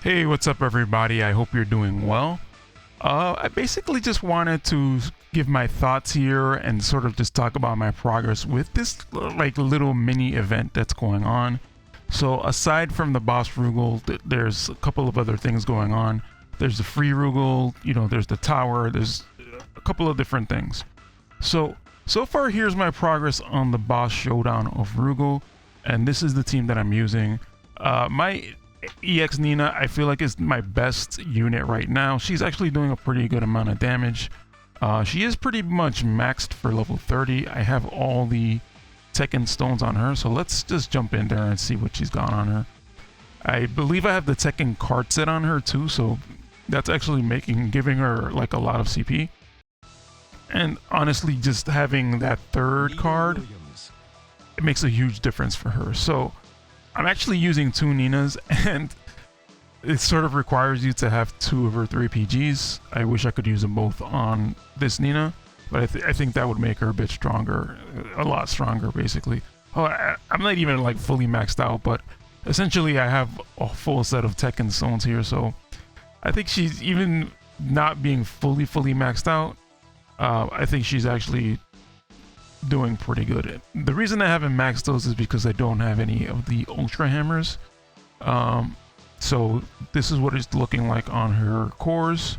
Hey, what's up, everybody? I hope you're doing well. I basically just wanted to give my thoughts here and sort of just talk about my progress with this like little mini event that's going on. So aside from the boss Rugal, there's a couple of other things going on. There's the free Rugal, there's the tower, there's a couple of different things. So far, here's my progress on the boss showdown of Rugal, and this is the team that I'm using. My EX Nina, I feel like, is my best unit right now. She's actually doing a pretty good amount of damage. She is pretty much maxed for level 30. I have all the Tekken stones on her, so let's just jump in there and see what she's got on her. I believe I have the Tekken card set on her too, so that's actually giving her like a lot of CP. And honestly, just having that third card, it makes a huge difference for her. So I'm actually using two Ninas, and it sort of requires you to have two of her three PGs. I wish I could use them both on this Nina, but I think that would make her a bit stronger, a lot stronger, basically. Oh, I'm not even like fully maxed out, but essentially I have a full set of Tekken stones here, so I think she's, even not being fully maxed out, I think she's actually doing pretty good. The reason I haven't maxed those is because I don't have any of the ultra hammers. So this is what it's looking like on her cores.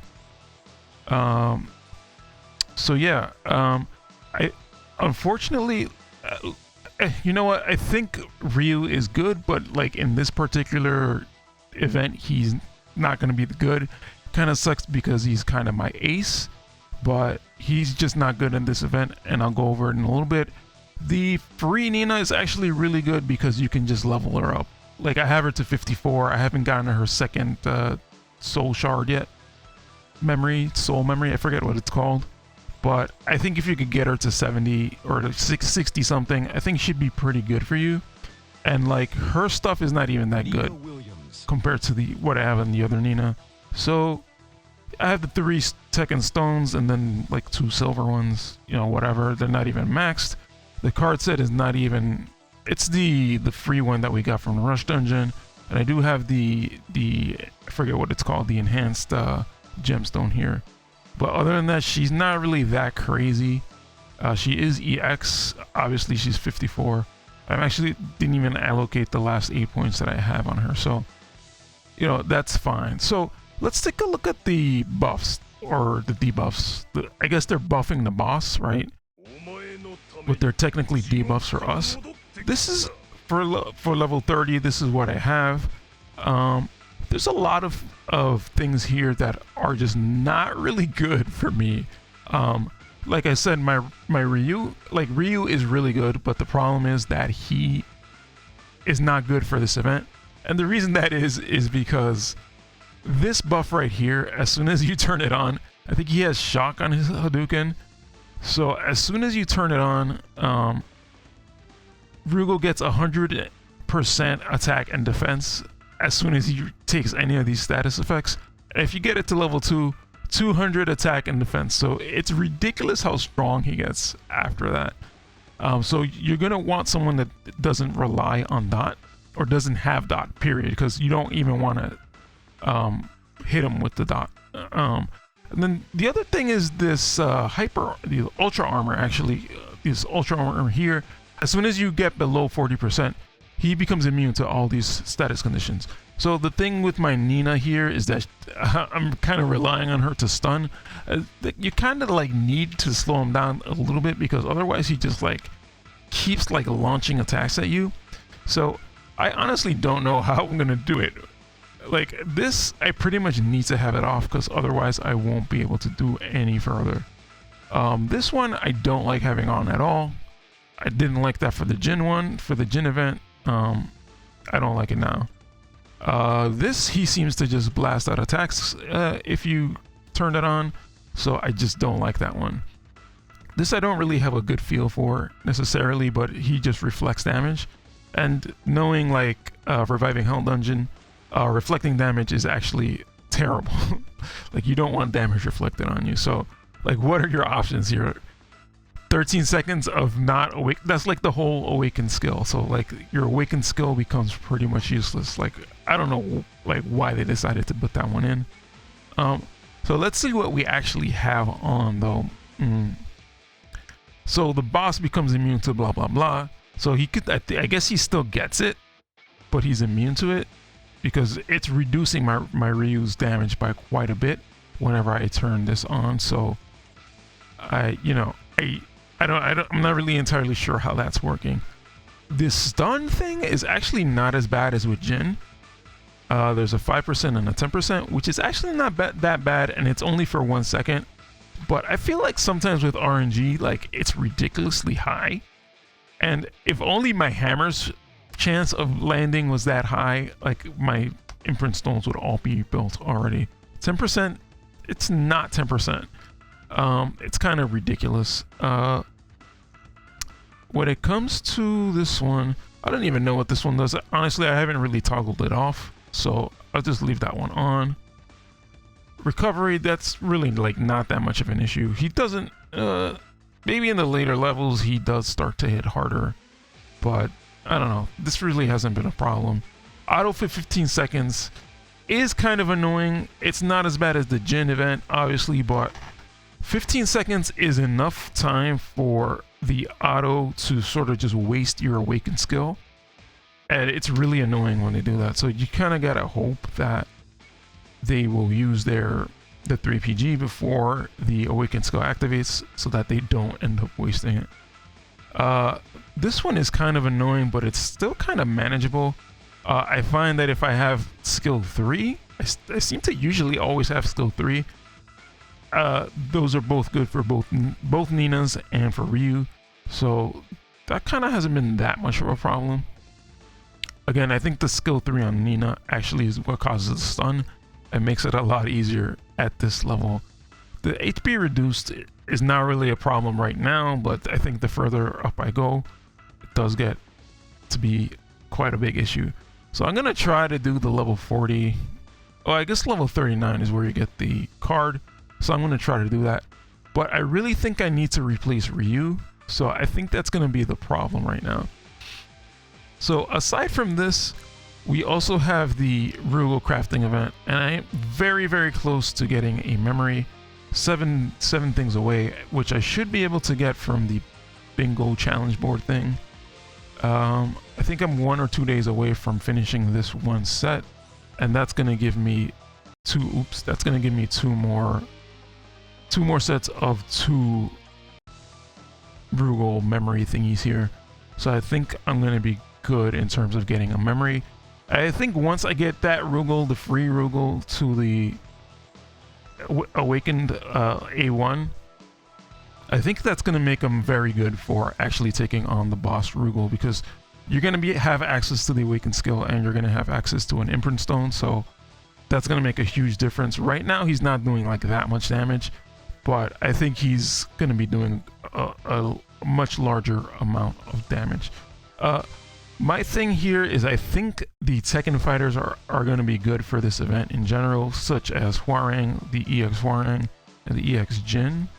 So yeah, I unfortunately, you know what? I think Ryu is good, but like in this particular event, he's not going to be the good. Kind of sucks because he's kind of my ace, but he's just not good in this event, and I'll go over it in a little bit. The free Nina is actually really good because you can just level her up. Like, I have her to 54. I haven't gotten her second soul shard yet. Soul memory, I forget what it's called. But I think if you could get her to 70 or to 60 something, I think she'd be pretty good for you. And like, her stuff is not even that good compared to what I have in the other Nina. So I have the 3 Tekken stones and then like 2 silver ones, whatever. They're not even maxed. The card set is not even, it's the free one that we got from the Rush Dungeon. And I do have the I forget what it's called, the enhanced gemstone here. But other than that, she's not really that crazy. She is EX. Obviously, she's 54. I actually didn't even allocate the last 8 points that I have on her. So, that's fine. So let's take a look at the buffs, or the debuffs. I guess they're buffing the boss, right? But they're technically debuffs for us. This is for level 30. This is what I have. There's a lot of things here that are just not really good for me. Like I said, my Ryu is really good, but the problem is that he is not good for this event. And the reason that is because this buff right here, as soon as you turn it on, I think he has shock on his Hadouken. So as soon as you turn it on, Rugal gets 100% attack and defense as soon as he takes any of these status effects. And if you get it to level 2, 200 attack and defense. So it's ridiculous how strong he gets after that. So you're going to want someone that doesn't rely on dot, or doesn't have dot, period, because you don't even want to hit him with the dot. And then the other thing is this the ultra armor, actually. This ultra armor here, as soon as you get below 40%, he becomes immune to all these status conditions. So the thing with my Nina here is that I'm kind of relying on her to stun. You kind of like need to slow him down a little bit, because otherwise he just like keeps like launching attacks at you. So I honestly don't know how I'm gonna do it. Like this, I pretty much need to have it off, because otherwise I won't be able to do any further. This one I don't like having on at all. I didn't like that for the Jin one, for the Jin event. I don't like it now. This, he seems to just blast out attacks if you turn it on, so I just don't like that one. This I don't really have a good feel for necessarily, but he just reflects damage. And knowing like Reviving Hell Dungeon, reflecting damage is actually terrible. Like, you don't want damage reflected on you. So like, what are your options here? 13 seconds of not awake. That's like the whole awakened skill. So like your awakened skill becomes pretty much useless. Like I don't know like why they decided to put that one in. So let's see what we actually have on though. So the boss becomes immune to blah blah blah. So he could, I guess he still gets it, but he's immune to it because it's reducing my Ryu's damage by quite a bit whenever I turn this on. So I'm not really entirely sure how that's working. This stun thing is actually not as bad as with Jin. There's a 5% and a 10%, which is actually not that bad, and it's only for 1 second. But I feel like sometimes with RNG, like it's ridiculously high. And if only my hammer's chance of landing was that high, like my imprint stones would all be built already. 10%, it's not 10%. It's kind of ridiculous. When it comes to this one, I don't even know what this one does. Honestly, I haven't really toggled it off, so I'll just leave that one on. Recovery, that's really like not that much of an issue. He doesn't, maybe in the later levels he does start to hit harder, but I don't know. This really hasn't been a problem. Auto for 15 seconds is kind of annoying. It's not as bad as the Jin event, obviously, but 15 seconds is enough time for the auto to sort of just waste your awakened skill. And it's really annoying when they do that. So you kind of gotta hope that they will use the 3PG before the awakened skill activates so that they don't end up wasting it. This one is kind of annoying, but it's still kind of manageable. I find that if I have skill 3, I seem to usually always have skill 3. Those are both good for both Ninas and for Ryu, so that kind of hasn't been that much of a problem. Again, I think the skill 3 on Nina actually is what causes the stun and makes it a lot easier at this level. The HP reduced is not really a problem right now, but I think the further up I go, it does get to be quite a big issue. So I'm gonna try to do the level 40. Oh, I guess level 39 is where you get the card. So I'm gonna try to do that. But I really think I need to replace Ryu. So I think that's gonna be the problem right now. So aside from this, we also have the Rugal crafting event, and I am very, very close to getting a memory, seven things away, which I should be able to get from the bingo challenge board thing. I think I'm 1 or 2 days away from finishing this one set, and that's gonna give me two more sets of 2 Rugal memory thingies here. So I think I'm gonna be good in terms of getting a memory. I think once I get that Rugal, the free Rugal, to the awakened A1, I think that's going to make them very good for actually taking on the boss Rugal, because you're going to have access to the awakened skill and you're going to have access to an imprint stone, so that's going to make a huge difference. Right now he's not doing like that much damage, but I think he's going to be doing a much larger amount of damage. My thing here is I think the Tekken fighters are going to be good for this event in general, such as Hwoarang, the EX Hwoarang, and the EX Jin.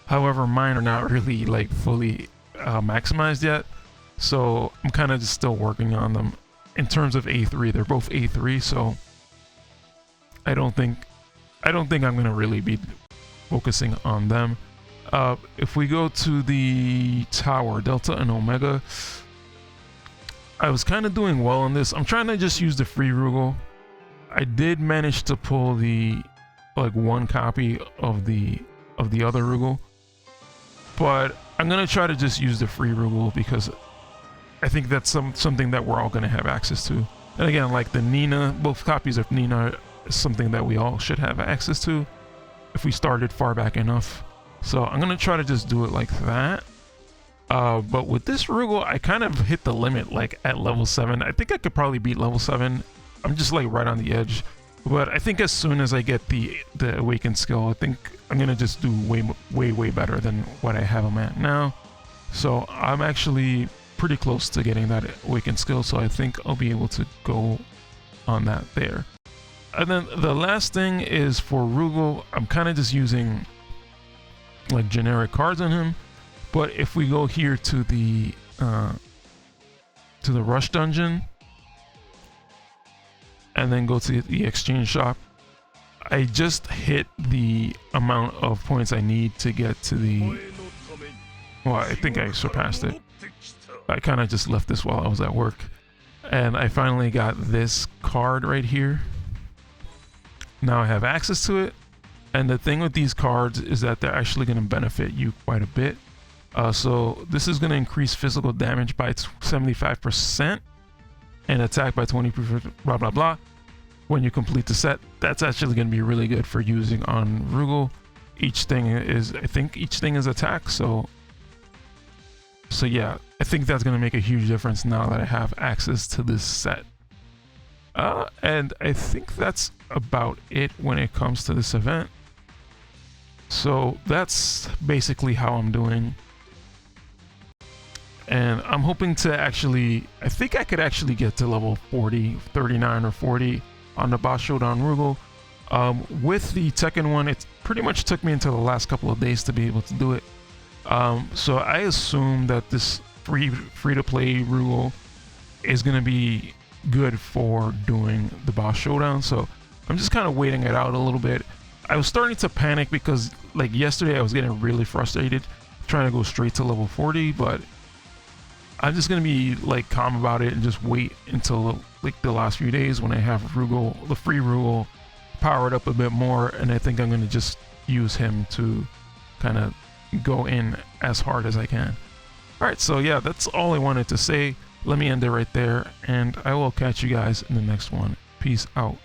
However, mine are not really like fully maximized yet, so I'm kind of just still working on them. In terms of A3, they're both A3, so I don't think I'm going to really be focusing on them. If we go to the tower, Delta and Omega, I was kind of doing well on this. I'm trying to just use the free Rugal. I did manage to pull the like 1 copy of the other Rugal, but I'm gonna try to just use the free Rugal because I think that's something that we're all gonna have access to. And again, like the Nina, both copies of Nina is something that we all should have access to if we started far back enough. So I'm gonna try to just do it like that. But with this Rugal, I kind of hit the limit like at level 7. I think I could probably beat level 7. I'm just like right on the edge. But I think as soon as I get the awakened skill, I think I'm gonna just do way better than what I have him at now. So I'm actually pretty close to getting that awakened skill, so I think I'll be able to go on that there. And then the last thing is for Rugal, I'm kind of just using like generic cards on him. But if we go here to the rush dungeon and then go to the exchange shop, I just hit the amount of points I need to get to the, well, I think I surpassed it. I kind of just left this while I was at work, and I finally got this card right here. Now I have access to it, and the thing with these cards is that they're actually going to benefit you quite a bit. So this is going to increase physical damage by 75% and attack by 20%, blah blah blah. When you complete the set, that's actually going to be really good for using on Rugal. Each thing is, I think each thing is attack, so yeah, I think that's going to make a huge difference now that I have access to this set. And I think that's about it when it comes to this event. So that's basically how I'm doing. And I'm hoping to actually, I think I could actually get to level 40, 39 or 40 on the boss showdown Rugal. With the Tekken one, it pretty much took me until the last couple of days to be able to do it. So I assume that this free-to-play Rugal is going to be good for doing the boss showdown. So I'm just kind of waiting it out a little bit. I was starting to panic because like yesterday I was getting really frustrated trying to go straight to level 40, but I'm just going to be like calm about it and just wait until like the last few days when I have Rugal, the free Rugal, powered up a bit more, and I think I'm going to just use him to kind of go in as hard as I can. Alright, so yeah, that's all I wanted to say. Let me end it right there, and I will catch you guys in the next one. Peace out.